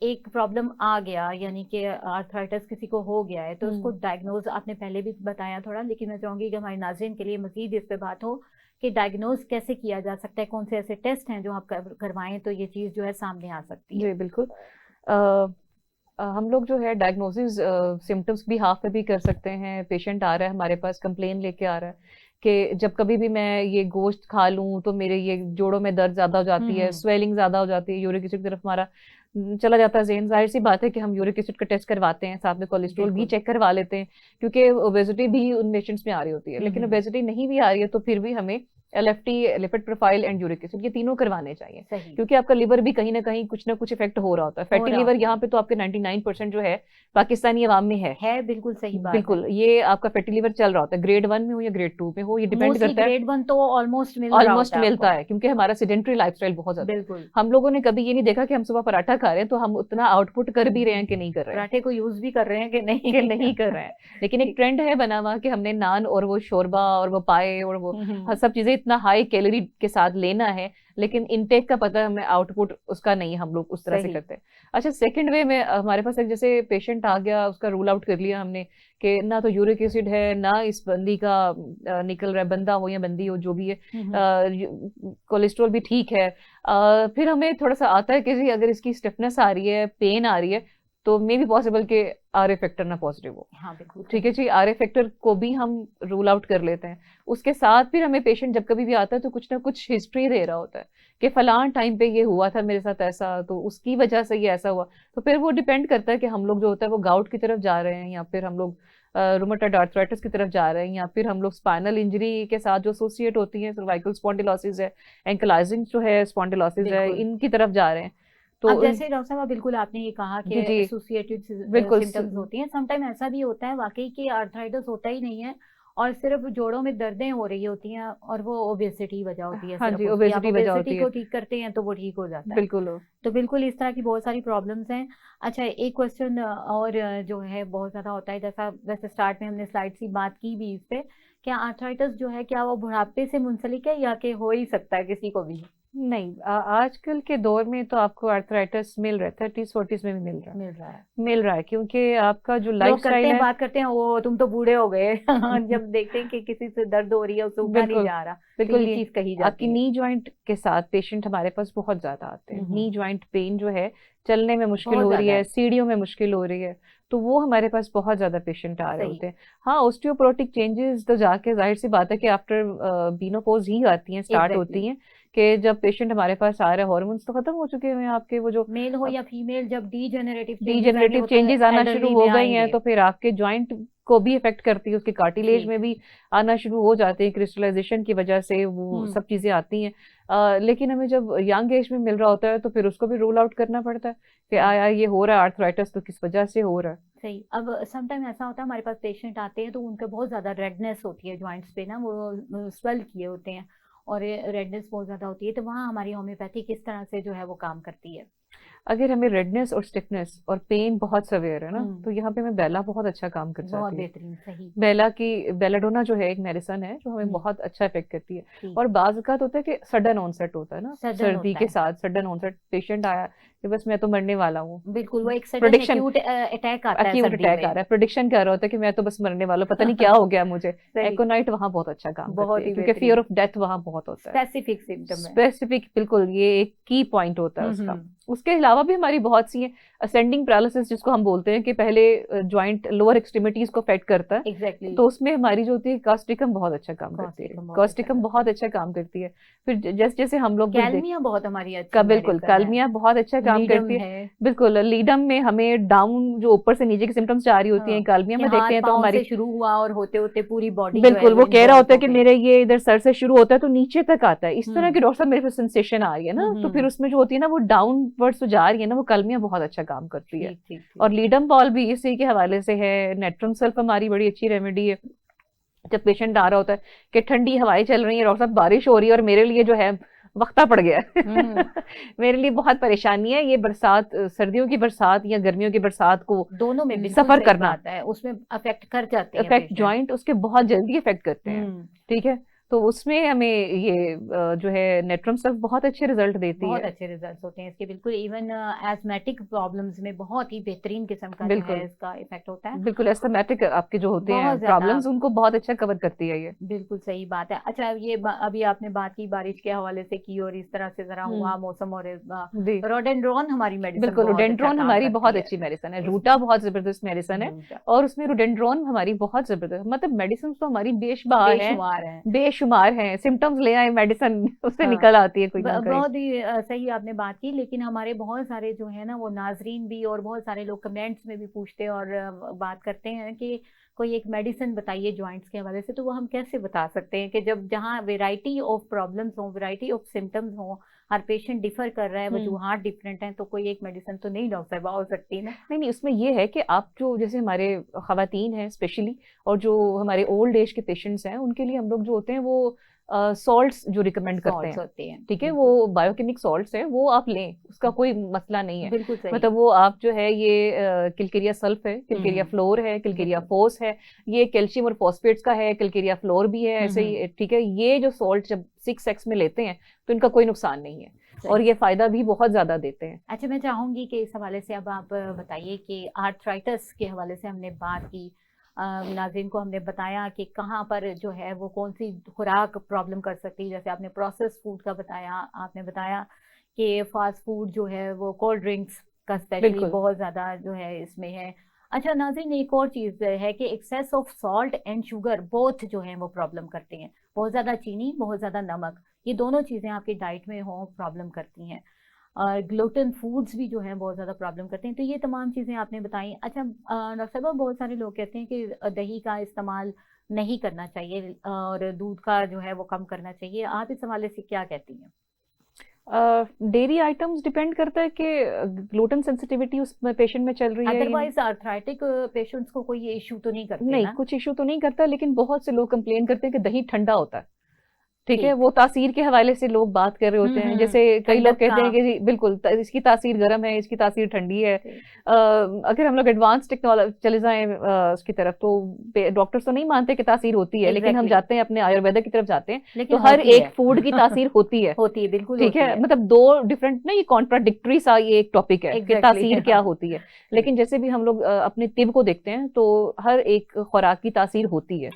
एक प्रॉब्लम आ गया, यानी कि आर्थराइटिस किसी को हो गया है, तो उसको डायग्नोज आपने पहले भी बताया थोड़ा, लेकिन मैं चाहूंगी कि हमारे नाज़रीन के लिए मजीद इस पे बात हो कि डायग्नोज कैसे किया जा सकता है, कौन से ऐसे टेस्ट हैं जो आप करवाएं तो ये चीज जो है सामने आ सकती है। जी बिल्कुल। हम लोग जो है डायग्नोसिस सिम्टम्स भी हाफ में भी कर सकते हैं। पेशेंट आ रहा है हमारे पास, कंप्लेन लेके आ रहा है कि जब कभी भी मैं ये गोश्त खा लूं तो मेरे ये जोड़ों में दर्द ज्यादा हो जाती है, स्वेलिंग ज्यादा हो जाती है, यूरिक एसिड की तरफ हमारा चला जाता है ज़हन। जाहिर सी बात है कि हम यूरिक एसिड का टेस्ट करवाते हैं, साथ में कोलेस्ट्रॉल भी चेक करवा लेते हैं, क्योंकि ओबेसिटी भी उन पेशेंट्स में आ रही होती है। लेकिन ओबेसिटी नहीं भी आ रही है तो फिर भी हमें LFT, lipid profile and uric acid, ये तीनों करवाने चाहिए, क्योंकि आपका लिवर भी कहीं ना कुछ इफेक्ट हो रहा होता है। फैटी लिवर यहाँ पे तो आपके 99% जो है पाकिस्तानी अवाम में है। बिल्कुल सही बात बिल्कुल, ये आपका फैटी लिवर चल रहा होता है, ग्रेड 1 में हो या ग्रेड 2 में हो, ये डिपेंड करता है। ग्रेड 1 तो ऑलमोस्ट मिलता है, क्योंकि हमारा सेडेंट्री लाइफस्टाइल बहुत ज्यादा है। बिल्कुल। हम लोगों ने कभी ये नहीं देखा कि हम सुबह पराठा खा रहे हैं तो हम उतना आउटपुट कर भी रहे हैं कि नहीं कर रहे हैं, पराठे को यूज भी कर रहे हैं कि नहीं कर रहे हैं। लेकिन एक ट्रेंड है बना हुआ कि हमने नान और वो शोरबा और वो पाए और वो सब चीजें इतना हाई कैलोरी के साथ लेना है, लेकिन इनटेक का पता हमें आउटपुट उसका नहीं, हम लोग उस तरह से करते हैं। अच्छा, सेकंड वे में हमारे पास एक जैसे पेशेंट आ गया, उसका रूल आउट कर लिया हमने कि ना तो यूरिक एसिड है, ना इस बंदी का निकल रहा है, बंदा हो या बंदी हो जो भी है, कोलेस्ट्रॉल भी ठीक है। फिर हमें थोड़ा सा आता है कि जी अगर इसकी स्टिफनेस आ रही है, पेन आ रही है, तो मे बी पॉसिबल कि आरए फैक्टर ना पॉजिटिव हो। हाँ बिल्कुल ठीक है जी, आरए फैक्टर को भी हम रूल आउट कर लेते हैं। उसके साथ फिर हमें पेशेंट जब कभी भी आता है तो कुछ ना कुछ हिस्ट्री दे रहा होता है कि फलान टाइम पे ये हुआ था मेरे साथ ऐसा, तो उसकी वजह से ये ऐसा हुआ। तो फिर वो डिपेंड करता है कि हम लोग जो होता है वो गाउट की तरफ जा रहे हैं, या फिर हम लोग रूमेटॉइड आर्थराइटिस की तरफ जा रहे हैं, या फिर हम लोग स्पाइनल इंजरी के साथ जो एसोसिएट होती है, सर्वाइकल स्पॉन्डिलोसिस है, एंकलाइजिंग जो है स्पॉन्डिलोसिस है, इनकी तरफ जा रहे हैं। तो अब जैसे डॉक्टर साहब बिल्कुल आपने ये कहा कि एसोसिएटेड सिम्टम्स होती हैं, समटाइम ऐसा भी होता है वाकई कि आर्थराइटिस होता ही नहीं है और सिर्फ जोड़ों में दर्दें हो रही होती हैं और वो ओबेसिटी वजह होती है। हाँ सिर्फ जी, उसकी आप ओबेसिटी वजह होती ओबेसिटी है, को ठीक करते हैं तो वो ठीक हो जाता है। बिल्कुल। तो बिल्कुल इस तरह की बहुत सारी प्रॉब्लम्स हैं। अच्छा, एक क्वेश्चन और जो है बहुत ज्यादा होता है, जैसा वैसे स्टार्ट में हमने स्लाइड की बात की भी इस पे, क्या आर्थराइटिस जो है क्या वो बुढ़ापे से मुंसलिक है या कि हो ही सकता है किसी को भी? नहीं, आजकल के दौर में तो आपको आर्थराइटिस मिल रहा है, 30-40s में भी मिल रहा है, क्योंकि आपका जो लाइफ स्टाइल है। बात करते हैं वो तुम तो बूढ़े हो गए जब देखते हैं कि किसी से दर्द हो रही है, उससे उठा नहीं जा रहा, बिल्कुल, तो ये चीज कही जाती आपकी है। नी जॉइंट के साथ पेशेंट हमारे पास बहुत ज्यादा आते हैं। नी जॉइंट पेन जो है, चलने में मुश्किल हो रही है, सीढ़ियों में मुश्किल हो रही है, तो वो हमारे पास बहुत ज्यादा पेशेंट आ रहे होते हैं। हाँ, ऑस्टियोपोरोटिक चेंजेस तो जाके जाहिर सी बात है कि आफ्टर बीनोपोज ही आती हैं, स्टार्ट होती हैं, कि जब पेशेंट हमारे पास आ रहे हैं, हार्मोन्स तो खत्म हो चुके हैं आपके, वो जो मेल हो या फीमेल, जब डीजेनरेटिव चेंजेस आना शुरू हो गई हैं तो फिर आपके जॉइंट को भी इफेक्ट करती है, उसके कार्टिलेज में भी आना शुरू हो जाते हैं, क्रिस्टलाइजेशन की वजह से वो सब चीजें आती हैं। लेकिन हमें जब यंग एज में मिल रहा होता है तो फिर उसको भी रूल आउट करना पड़ता है कि आया ये हो रहा है आर्थराइटिस, तो किस वजह से हो रहा है। सही। अब समटाइम ऐसा होता है हमारे पास पेशेंट आते हैं तो उनके बहुत ज्यादा रेडनेस होती है जॉइंट्स पे ना, वो स्वेल किए होते हैं और रेडनेस बहुत ज्यादा होती है, तो वहाँ हमारी होम्योपैथी किस तरह से जो है वो काम करती है? अगर हमें रेडनेस और स्टिफनेस और पेन बहुत सवेयर है ना, तो यहाँ पे हमें बेला बहुत अच्छा काम कर जाती है। बहुत बेहतरीन, सही। बेला की बेलाडोना जो है एक मेडिसिन है जो हमें बहुत अच्छा इफेक्ट करती है। और बाज़ औक़ात होता है कि सडन ऑनसेट होता है ना, सर्दी के साथ सडन ऑनसेट, पेशेंट आया कि बस मैं तो मरने वाला हूँ, बिल्कुल, वो एक सडन एक्यूट अटैक आता है, एक्यूट अटैक आ रहा है, प्रेडिक्शन कर रहा होता है कि मैं तो बस मरने वाला, पता नहीं क्या हो गया मुझे। एकोनाइट वहाँ बहुत अच्छा काम करती है, क्योंकि फियर ऑफ डेथ वहाँ बहुत होता है, स्पेसिफिक सिम्टम है, स्पेसिफिक, बिल्कुल, ये एक की पॉइंट होता है उसका। उसके अलावा भी हमारी बहुत सी असेंडिंग पैरालिसिस जिसको हम बोलते हैं कि पहले जॉइंट लोअर एक्सट्रीमिटीज को अफेक्ट करता है। exactly. तो उसमें हमारी जो होती है कास्टिकम बहुत अच्छा काम करती है, कास्टिकम बहुत अच्छा काम करती है। फिर जैसे जैसे हम लोग कैल्मिया बहुत हमारी अच्छी, बिल्कुल, कैल्मिया बहुत अच्छा काम करती है, बिल्कुल। लीडम में हमें डाउन जो ऊपर से नीचे की सिम्टम्स जा रही होती हैं, कैल्मिया में देखते हैं तो हमारी शुरू हुआ और होते होते पूरी बॉडी, बिल्कुल, वो कह रहा होता है कि मेरे ये इधर सर से शुरू होता है तो नीचे तक आता है, इस तरह की डॉक्टर साहब मेरे पास सेंसेशन आ रही है ना, तो फिर उसमें जो होती है ना वो डाउनवर्ड्स जा रही है ना, वो कैल्मिया बहुत अच्छा काम करती है। और लीडम बॉल भी इसी के हवाले से है। नेट्रम सल्फ हमारी बड़ी अच्छी रेमेडी है। जब पेशेंट आ रहा होता है कि ठंडी हवाएं चल रही है, डॉक्टर साहब बारिश हो रही है और मेरे लिए जो है वक्ता पड़ गया मेरे लिए बहुत परेशानी है, ये बरसात, सर्दियों की बरसात या गर्मियों की बरसात को दोनों में सफर करना आता है, उसमें अफेक्ट कर जाते हैं, इफेक्ट जॉइंट उसके बहुत जल्दी इफेक्ट करते हैं। ठीक है, तो उसमें हमें ये जो है नेट्रम सल्फ बहुत अच्छे रिजल्ट देती बहुत है। अच्छे रिजल्ट्स होते हैं इसके, बिल्कुल। इवन एस्थमेटिक प्रॉब्लम्स में बहुत ही बेहतरीन किस्म का जो है बिल्कुल इसका इफेक्ट होता है। बिल्कुल, एस्थमेटिक आपके जो होते हैं बहुत ज्यादा, प्रॉब्लम्स उनको बहुत अच्छा कवर करती है ये। बिल्कुल सही बात है। अच्छा, ये अभी आपने बात की बारिश के हवाले से की, और इस तरह से जरा हुआ मौसम, और जी रोडेंड्रॉन हमारी मेडिसिन बिल्कुल, बहुत अच्छा रोडेंड्रॉन काम हमारी करती बहुत है। अच्छी मेडिसिन है, उस रूटा बहुत जबरदस्त मेडिसिन है। रूट और उसमें रोडेंड्रॉन हमारी बहुत जबरदस्त, मतलब मेडिसिन तो हमारी बेशुमार है, बेशुमार है। बेशुमार है। सिम्टम्स ले आए मेडिसिन उससे हाँ, निकल आती है कोई ना कोई। बहुत ही सही आपने बात की। लेकिन हमारे बहुत सारे जो है ना वो नाजरीन भी, और बहुत सारे लोग कमेंट्स में भी पूछते हैं और बात करते हैं कि कोई एक मेडिसिन बताइए जॉइंट्स के हवाले से। तो वो हम कैसे बता सकते हैं कि जब जहाँ वेराइटी ऑफ प्रॉब्लम्स हो, वेराइटी ऑफ सिम्टम्स हो, हर पेशेंट डिफर कर रहा है, वजूहात डिफरेंट हैं, तो कोई एक मेडिसिन तो नहीं डॉक्टर साहब हो सकती ना। नहीं नहीं, उसमें ये है कि आप जो जैसे हमारे खवातीन हैं स्पेशली, और जो हमारे ओल्ड एज के पेशेंट्स हैं, उनके लिए हम लोग जो होते हैं वो सॉल्ट्स जो रिकमेंड करते सॉल्ट्स हैं, होते हैं, ठीक है, बिल्कुल वो बायोकेमिक सॉल्ट्स है, वो आप लें, उसका कोई मसला नहीं है। बिल्कुल सही। मतलब वो आप जो है ये किलकेरिया सल्फ है, किलकेरिया फ्लोर है, किलकेरिया बिल्कुल। फोस है, ये कैल्शियम और फॉस्फेट्स का है, किलकेरिया फ्लोर भी है, ऐसे हम्म। ही ठीक है। ये जो सॉल्ट जब 6x में लेते हैं तो इनका कोई नुकसान नहीं है, और सही। ये फायदा भी बहुत ज्यादा देते हैं। अच्छा, मैं चाहूंगी कि इस हवाले से अब आप बताइए कि आर्थराइटिस के हवाले से हमने बात की, नाज़रीन को हमने बताया कि कहाँ पर जो है वो कौन सी खुराक प्रॉब्लम कर सकती है। जैसे आपने प्रोसेस फूड का बताया, आपने बताया कि फास्ट फूड जो है वो कोल्ड ड्रिंक्स का स्पेशली बिल्कुल बहुत ज़्यादा जो है इसमें है। अच्छा नाज़रीन, एक और चीज़ है कि excess of salt and sugar both जो है वो प्रॉब्लम करते हैं। बहुत ज़्यादा चीनी, बहुत ज़्यादा नमक, ये दोनों चीज़ें आपकी डाइट में हो प्रॉब्लम करती हैं। और ग्लूटेन फूड्स भी जो हैं बहुत ज़्यादा प्रॉब्लम करते हैं। तो ये तमाम चीज़ें आपने बताई। अच्छा डॉक्टर साहब, बहुत सारे लोग कहते हैं कि दही का इस्तेमाल नहीं करना चाहिए और दूध का जो है वो कम करना चाहिए। आप इस हवाले से क्या कहती हैं? डेयरी आइटम्स डिपेंड करता है कि ग्लूटेन सेंसिटिविटी उस पेशेंट में चल रही है या नहीं। अदरवाइज आर्थराइटिक पेशेंट्स को कोई ये इशू तो नहीं करते नहीं, ना? कुछ इशू तो नहीं करता, लेकिन बहुत से लोग कंप्लेन करते हैं कि दही ठंडा होता है, ठीक है। ठीक। वो तासीर के हवाले से लोग बात कर रहे होते हैं, जैसे कई लोग ठंडक का। कहते हैं कि जी बिल्कुल इसकी तासीर गर्म है, इसकी तासीर ठंडी है। ठीक। अगर हम लोग एडवांस टेक्नोलॉजी चले जाएं उसकी तरफ, तो डॉक्टर्स तो नहीं मानते कि तासीर होती है, लेकिन हम एग्जैक्टली। जाते हैं अपने आयुर्वेदा की तरफ जाते हैं, तो लेकिन हर होती एक है। फूड की तासीर होती है, होती है, बिल्कुल ठीक होती है। है। मतलब दो डिफरेंट ना, ये कॉन्ट्राडिक्टरी सा ये एक टॉपिक है कि एग्जैक्टली तासीर क्या होती है। लेकिन जैसे भी हम लोग अपने तिब को देखते हैं, तो हर एक खुराक की तासीर होती है।